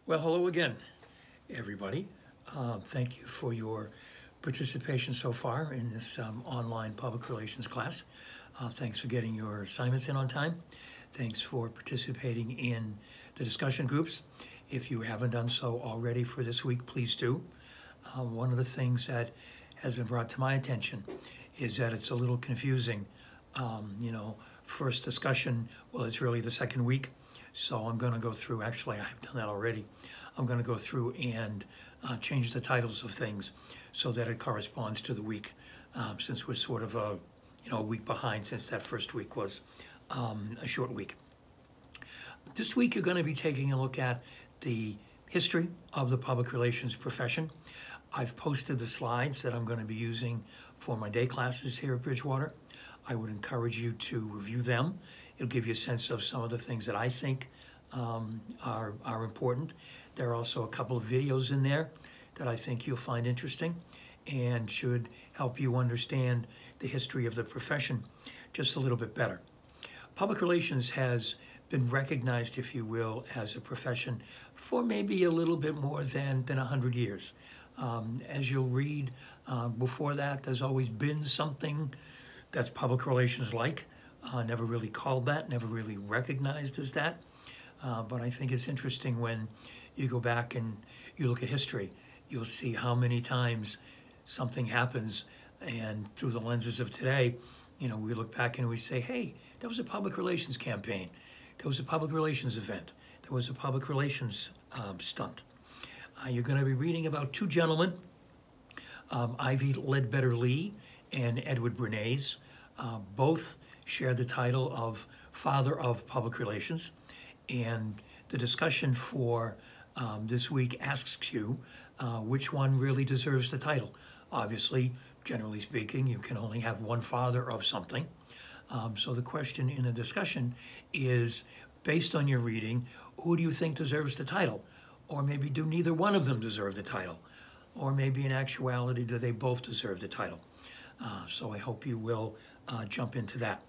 Well, hello again, everybody. Thank you for your participation so far in this online public relations class. Thanks for getting your assignments in on time. Thanks for participating in the discussion groups. If you haven't done so already for this week, please do. One of the things that has been brought to my attention is that it's a little confusing. First discussion, well, it's really the second week. So I'm going to go through, actually I've done that already. I'm going to go through and change the titles of things so that it corresponds to the week, since we're sort of a week behind, since that first week was a short week. This week you're going to be taking a look at the history of the public relations profession. I've posted the slides that I'm going to be using for my day classes here at Bridgewater. I would encourage you to review them. It'll give you a sense of some of the things that I think are important. There are also a couple of videos in there that I think you'll find interesting and should help you understand the history of the profession just a little bit better. Public relations has been recognized, if you will, as a profession for maybe a little bit more than 100 years. As you'll read, before that, there's always been something that's public relations like. Never really called that, never really recognized as that. But I think it's interesting when you go back and you look at history, you'll see how many times something happens, and through the lenses of today, we look back and we say, hey, that was a public relations campaign. There was a public relations event. There was a public relations stunt. You're going to be reading about two gentlemen, Ivy Ledbetter Lee and Edward Bernays. Both share the title of Father of Public Relations, and the discussion for this week asks you which one really deserves the title. Obviously, generally speaking, you can only have one father of something. So the question in the discussion is, based on your reading, who do you think deserves the title? Or maybe do neither one of them deserve the title? Or maybe in actuality, do they both deserve the title? So I hope you will jump into that.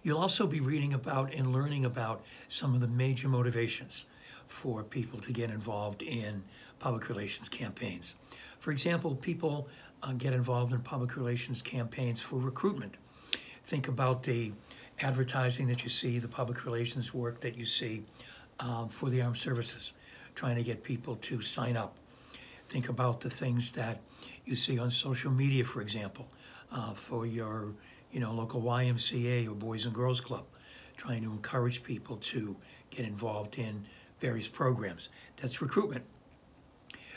You'll also be reading about and learning about some of the major motivations for people to get involved in public relations campaigns. For example, people get involved in public relations campaigns for recruitment. Think about the advertising that you see, the public relations work that you see for the armed services, trying to get people to sign up. Think about the things that you see on social media, for example, for your local YMCA or Boys and Girls Club, trying to encourage people to get involved in various programs. That's recruitment.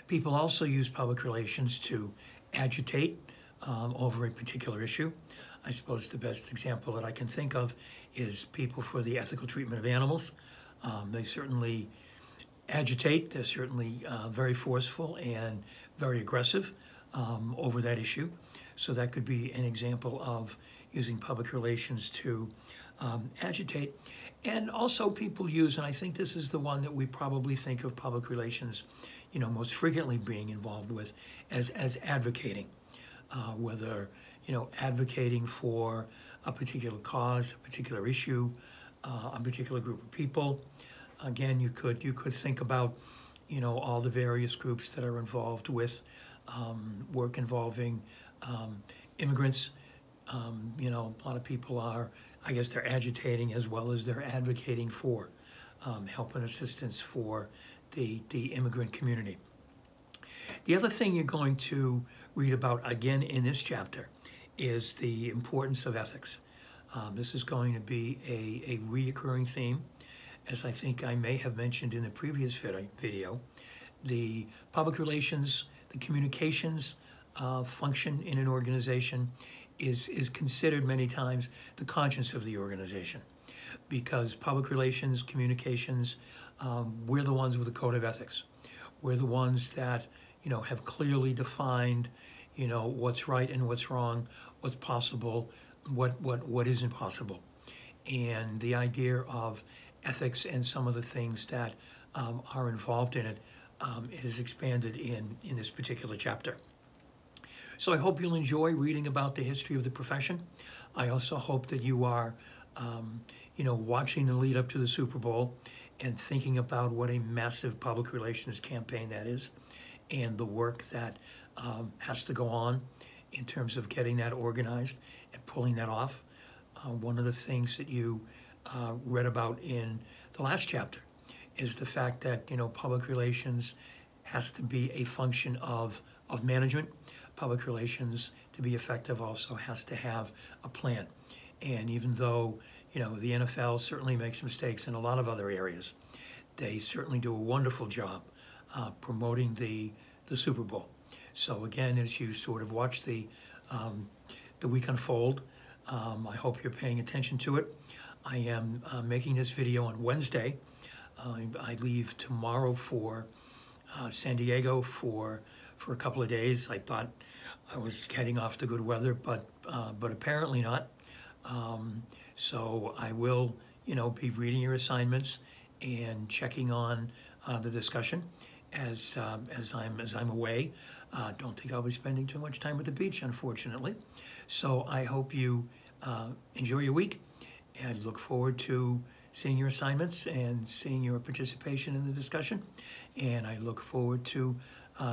People also use public relations to agitate over a particular issue. I suppose the best example that I can think of is people for the ethical treatment of animals. They certainly agitate. They're certainly very forceful and very aggressive over that issue. So that could be an example of using public relations to agitate. And also people use, and I think this is the one that we probably think of public relations, most frequently being involved with as advocating, whether, advocating for a particular cause, a particular issue, a particular group of people. Again, you could think about, all the various groups that are involved with work involving immigrants. A lot of people are, I guess they're agitating as well as they're advocating for help and assistance for the immigrant community. The other thing you're going to read about again in this chapter is the importance of ethics. This is going to be a reoccurring theme. As I think I may have mentioned in the previous video, the public relations, the communications function in an organization is considered many times the conscience of the organization, because public relations, communications, we're the ones with a code of ethics. We're the ones that have clearly defined what's right and what's wrong, what's possible, what isn't possible. And the idea of ethics and some of the things that are involved in it is expanded in this particular chapter. So I hope you'll enjoy reading about the history of the profession. I also hope that you are, watching the lead up to the Super Bowl and thinking about what a massive public relations campaign that is, and the work that has to go on in terms of getting that organized and pulling that off. One of the things that you read about in the last chapter is the fact that, you know, public relations has to be a function of management. Public relations, to be effective, also has to have a plan. And even though, you know, the NFL certainly makes mistakes in a lot of other areas, they certainly do a wonderful job promoting the Super Bowl. So again, as you sort of watch the week unfold, I hope you're paying attention to it. I am making this video on Wednesday. I leave tomorrow for San Diego for a couple of days. I thought I was heading off to good weather, but apparently not. So I will, you know, be reading your assignments and checking on the discussion as I'm away. Don't think I'll be spending too much time at the beach, unfortunately. So I hope you enjoy your week, and look forward to seeing your assignments and seeing your participation in the discussion. And I look forward to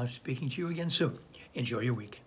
speaking to you again soon. Enjoy your week.